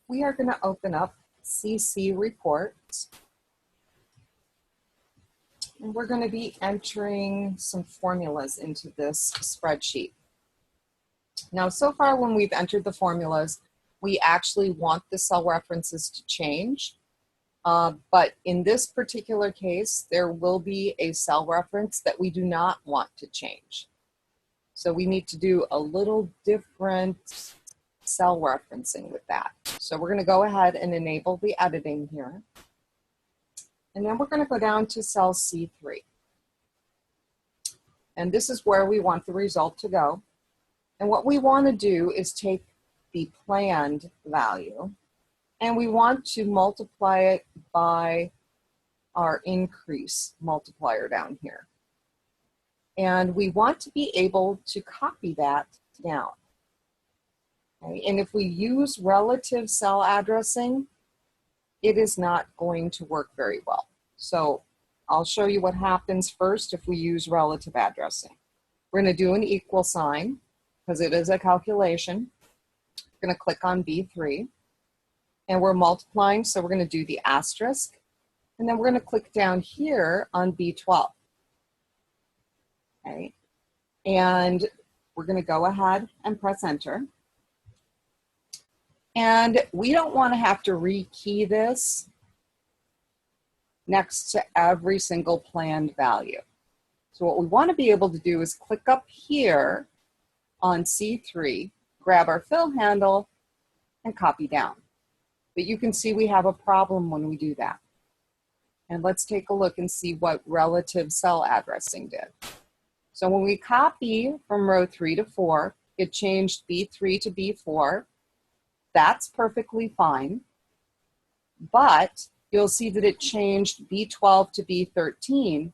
we are going to open up CC Reports. And we're going to be entering some formulas into this spreadsheet. Now, so far when we've entered the formulas, we actually want the cell references to change. But in this particular case, there will be a cell reference that we do not want to change. So we need to do a little different cell referencing with that. So we're going to go ahead and enable the editing here. And then we're going to go down to cell C3. And this is where we want the result to go. And what we want to do is take the planned value and we want to multiply it by our increase multiplier down here. And we want to be able to copy that down. Okay? And if we use relative cell addressing, it is not going to work very well. So I'll show you what happens first if we use relative addressing. We're going to do an equal sign because it is a calculation. We're going to click on B3 and we're multiplying, so we're going to do the asterisk, and then we're going to click down here on B12. Okay, and we're going to go ahead and press enter. And we don't want to have to rekey this next to every single planned value. So what we want to be able to do is click up here on C3, grab our fill handle, and copy down. But you can see we have a problem when we do that. And let's take a look and see what relative cell addressing did. So when we copy from row 3 to 4, it changed B3 to B4. That's perfectly fine. But you'll see that it changed B12 to B13.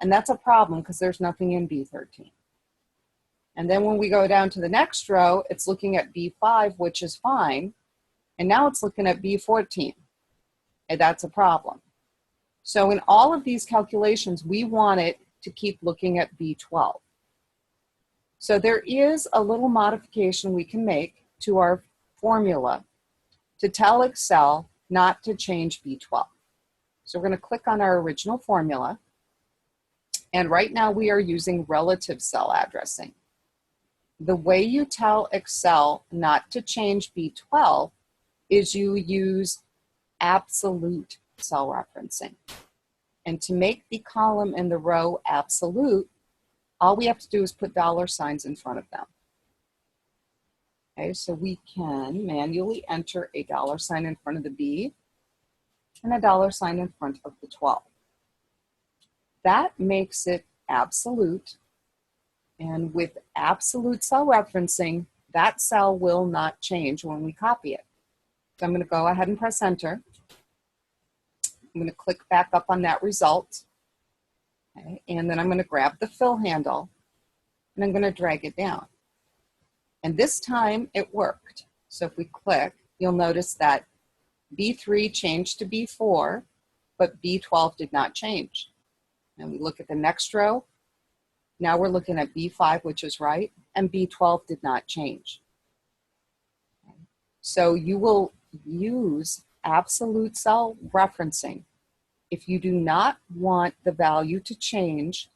And that's a problem because there's nothing in B13. And then when we go down to the next row, it's looking at B5, which is fine. And now it's looking at B14. And that's a problem. So in all of these calculations, we want it to keep looking at B12. So there is a little modification we can make to our formula to tell Excel not to change B12. So we're going to click on our original formula. And right now we are using relative cell addressing. The way you tell Excel not to change B12 is you use absolute cell referencing. And to make the column and the row absolute, all we have to do is put dollar signs in front of them. Okay, so we can manually enter a dollar sign in front of the B and a dollar sign in front of the 12. That makes it absolute. And with absolute cell referencing, that cell will not change when we copy it. So I'm going to go ahead and press enter. I'm going to click back up on that result. Okay, and then I'm going to grab the fill handle and I'm going to drag it down. And this time it worked. So if we click, you'll notice that B3 changed to B4, but B12 did not change. And we look at the next row. Now we're looking at B5, which is right, and B12 did not change. Okay. So you will use absolute cell referencing if you do not want the value to change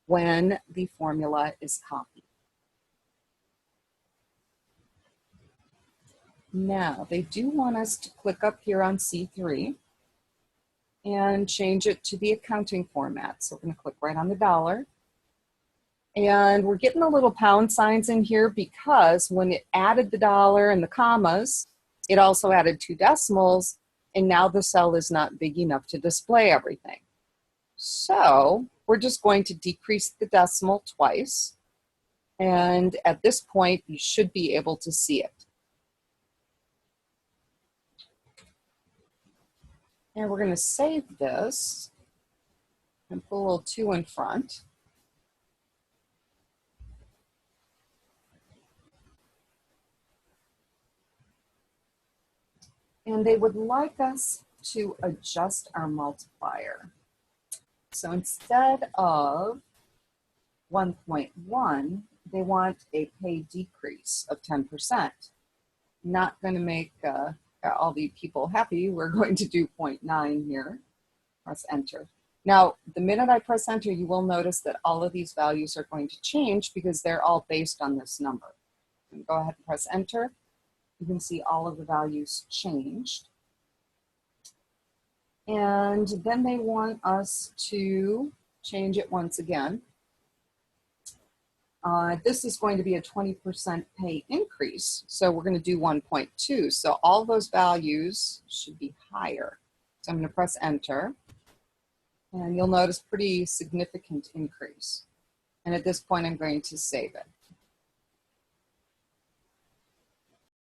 when the formula is copied. Now, they do want us to click up here on C3 and change it to the accounting format. So we're going to click right on the dollar. And we're getting the little pound signs in here because when it added the dollar and the commas, it also added 2 decimals, and now the cell is not big enough to display everything. So we're just going to decrease the decimal twice. And at this point, you should be able to see it. And we're going to save this and put a little 2 in front. And they would like us to adjust our multiplier. So instead of 1.1, they want a pay decrease of 10%. Not going to make got all the people happy, we're going to do 0.9 here. Press enter. Now, the minute I press enter, you will notice that all of these values are going to change because they're all based on this number. Go ahead and press enter. You can see all of the values changed. And then they want us to change it once again. This is going to be a 20% pay increase. So we're going to do 1.2. So all those values should be higher. So I'm going to press enter. And you'll notice pretty significant increase. And at this point, I'm going to save it.